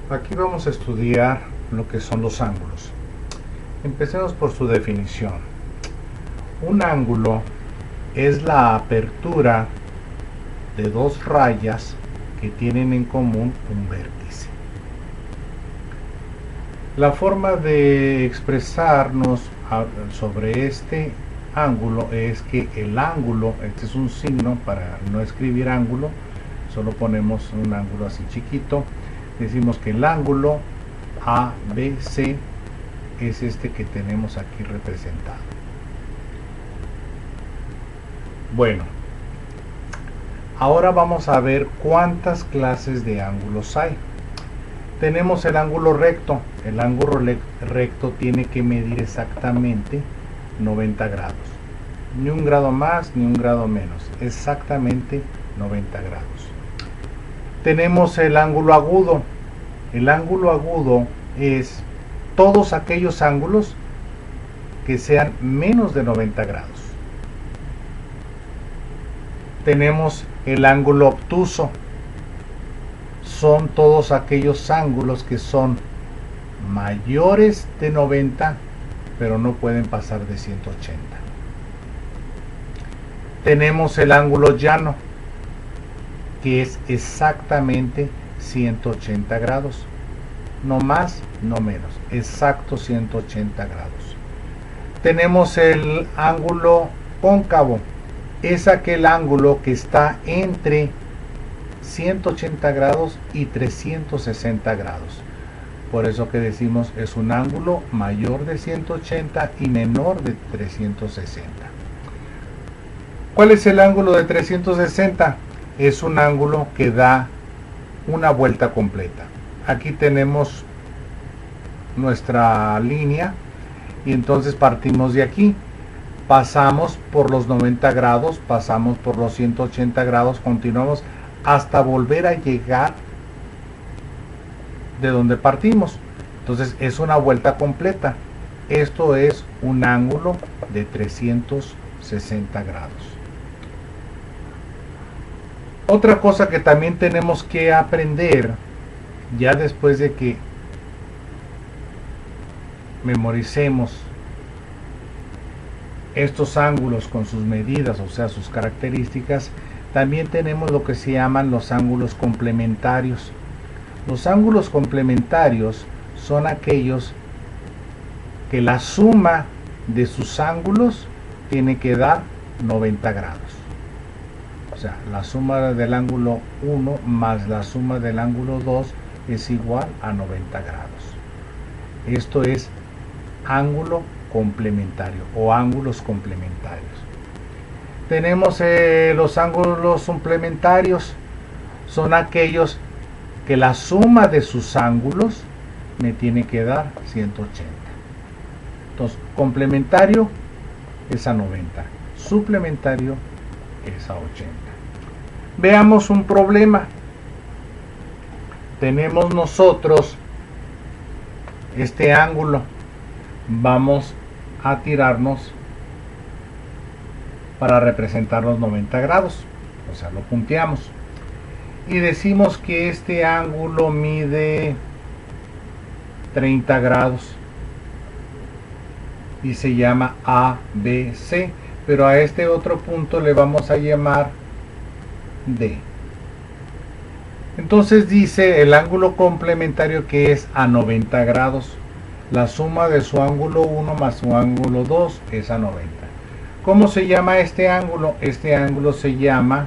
Aquí vamos a estudiar lo que son los ángulos. Empecemos por su definición. Un ángulo es la apertura de dos rayas que tienen en común un vértice. La forma de expresarnos sobre este ángulo es que el ángulo, este es un signo para no escribir ángulo, solo ponemos un ángulo así chiquito. Decimos que el ángulo ABC es este que tenemos aquí representado. Bueno, ahora vamos a ver cuántas clases de ángulos hay. Tenemos el ángulo recto. El ángulo recto tiene que medir exactamente 90 grados. Ni un grado más ni un grado menos. Exactamente 90 grados. Tenemos el ángulo agudo. El ángulo agudo es todos aquellos ángulos que sean menos de 90 grados. Tenemos el ángulo obtuso. Son todos aquellos ángulos que son mayores de 90, pero no pueden pasar de 180. Tenemos el ángulo llano, que es exactamente 180 grados. No más, no menos. Exacto 180 grados. Tenemos el ángulo cóncavo. Es aquel ángulo que está entre 180 grados y 360 grados. Por eso que decimos es un ángulo mayor de 180 y menor de 360. ¿Cuál es el ángulo de 360? Es un ángulo que da una vuelta completa. Aquí tenemos nuestra línea y entonces partimos de aquí. Pasamos por los 90 grados, pasamos por los 180 grados, continuamos hasta volver a llegar de donde partimos. Entonces es una vuelta completa. Esto es un ángulo de 360 grados. Otra cosa que también tenemos que aprender, ya después de que memoricemos estos ángulos con sus medidas, o sea, sus características, también tenemos lo que se llaman los ángulos complementarios. Los ángulos complementarios son aquellos que la suma de sus ángulos tiene que dar 90 grados. O sea, la suma del ángulo 1 más la suma del ángulo 2 es igual a 90 grados. Esto es ángulo complementario o ángulos complementarios. Tenemos los ángulos suplementarios. Son aquellos que la suma de sus ángulos me tiene que dar 180. Entonces, complementario es a 90. Suplementario es a 80. Veamos un problema. Tenemos nosotros este ángulo. Vamos a tirarnos para representar los 90 grados. O sea, lo punteamos. Y decimos que este ángulo mide 30 grados. Y se llama ABC. Pero a este otro punto le vamos a llamar D. Entonces dice el ángulo complementario que es a 90 grados. La suma de su ángulo 1 más su ángulo 2 es a 90. ¿Cómo se llama este ángulo? Este ángulo se llama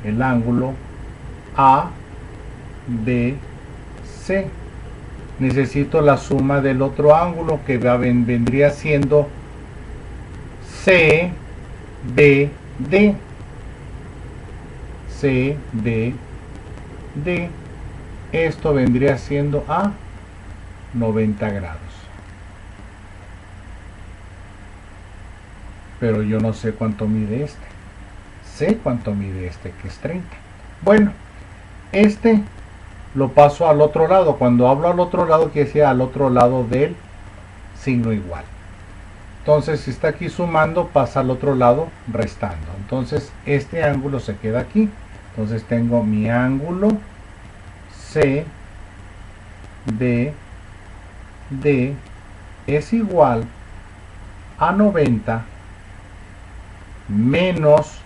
el ángulo ABC. Necesito la suma del otro ángulo que vendría siendo CBD. CBD. Esto vendría siendo a 90 grados. Pero yo no sé cuánto mide este. Sé cuánto mide este, que es 30. Bueno, este lo paso al otro lado. Cuando hablo al otro lado, quiere decir al otro lado del signo igual. Entonces, si está aquí sumando, pasa al otro lado restando. Entonces, este ángulo se queda aquí. Entonces, tengo mi ángulo CBD B, D es igual a 90 menos,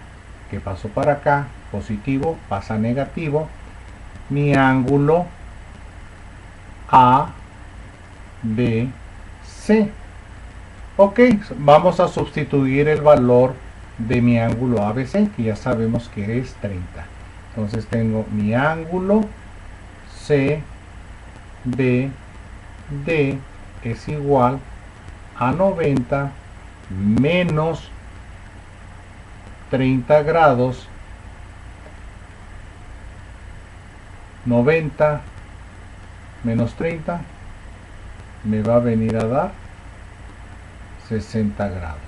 que pasó para acá, positivo, pasa a negativo, mi ángulo A, B, C. Ok, vamos a sustituir el valor de mi ángulo ABC, que ya sabemos que es 30. Entonces tengo mi ángulo C, B, D es igual a 90 menos 30 grados. 90 menos 30 me va a venir a dar 60 grados.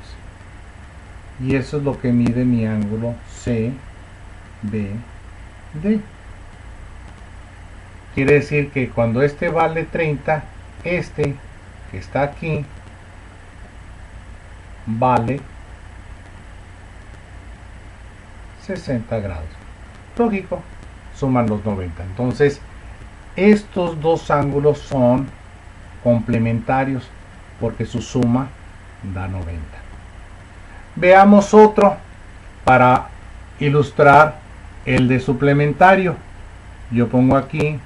Y eso es lo que mide mi ángulo C, B, D. Quiere decir que cuando este vale 30, este que está aquí vale 60 grados. Lógico, suman los 90. Entonces, estos dos ángulos son complementarios porque su suma da 90. Veamos otro para ilustrar el de suplementario. Yo pongo aquí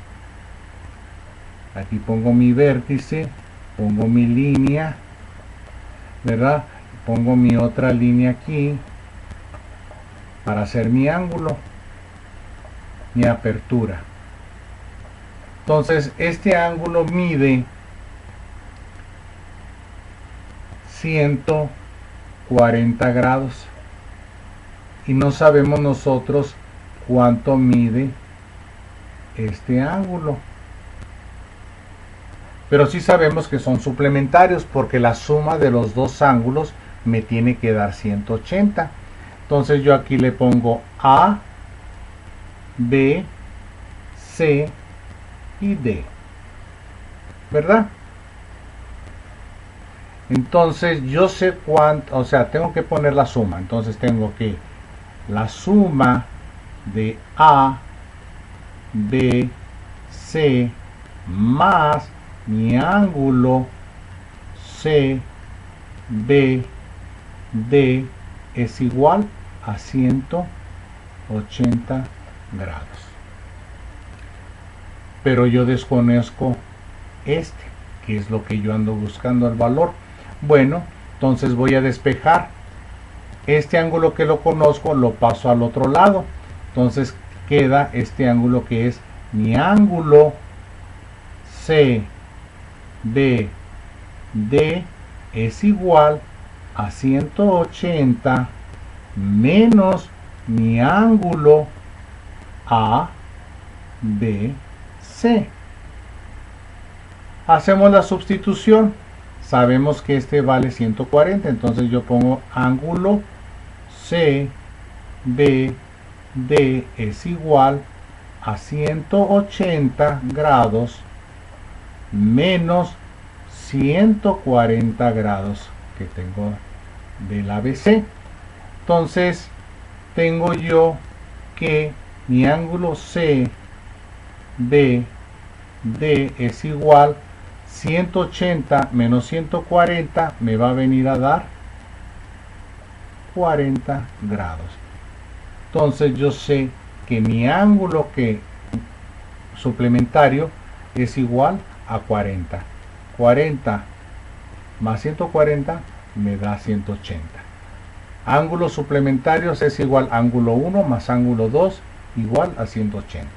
pongo mi vértice, pongo mi línea, ¿verdad? Pongo mi otra línea aquí para hacer mi ángulo, mi apertura. Entonces este ángulo mide 140 grados y no sabemos nosotros cuánto mide este ángulo, pero sí sabemos que son suplementarios porque la suma de los dos ángulos me tiene que dar 180. Entonces yo aquí le pongo A, B, C y D, ¿verdad? Entonces yo sé cuánto, o sea, tengo que poner la suma. Entonces tengo que la suma de A, B, C más mi ángulo C, B, D es igual a 180 grados. Pero yo desconozco este, que es lo que yo ando buscando el valor. Bueno, entonces voy a despejar. Este ángulo que lo conozco lo paso al otro lado. Entonces queda este ángulo que es mi ángulo C, B, D es igual a 180 menos mi ángulo A, B, C. Hacemos la sustitución. Sabemos que este vale 140, entonces yo pongo ángulo C, B, D es igual a 180 grados menos 140 grados que tengo del ABC. Entonces tengo yo que mi ángulo C, B, D es igual 180 menos 140 me va a venir a dar 40 grados. Entonces yo sé que mi ángulo suplementario es igual a 40. 40 más 140 me da 180. Ángulos suplementarios es igual ángulo 1 más ángulo 2 igual a 180.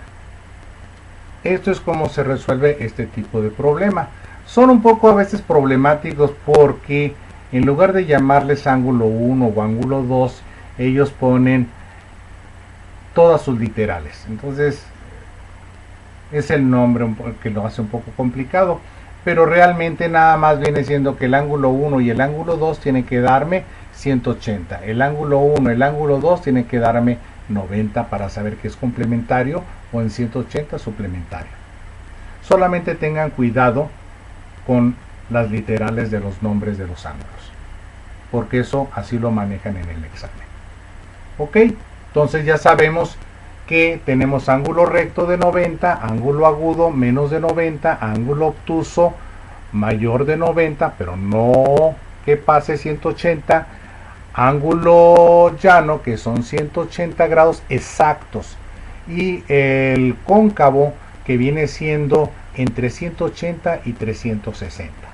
Esto es como se resuelve este tipo de problema. Son un poco a veces problemáticos porque en lugar de llamarles ángulo 1 o ángulo 2, ellos ponen todas sus literales. Entonces es el nombre que lo hace un poco complicado, pero realmente nada más viene siendo que el ángulo 1 y el ángulo 2 tienen que darme 180. El ángulo 1 y el ángulo 2 tienen que darme 90 para saber que es complementario o en 180 suplementario. Solamente tengan cuidado con las literales de los nombres de los ángulos, porque eso así lo manejan en el examen. Ok, entonces ya sabemos que tenemos ángulo recto de 90, ángulo agudo menos de 90, ángulo obtuso mayor de 90, pero no que pase 180, ángulo llano que son 180 grados exactos, y el cóncavo que viene siendo entre 180 y 360.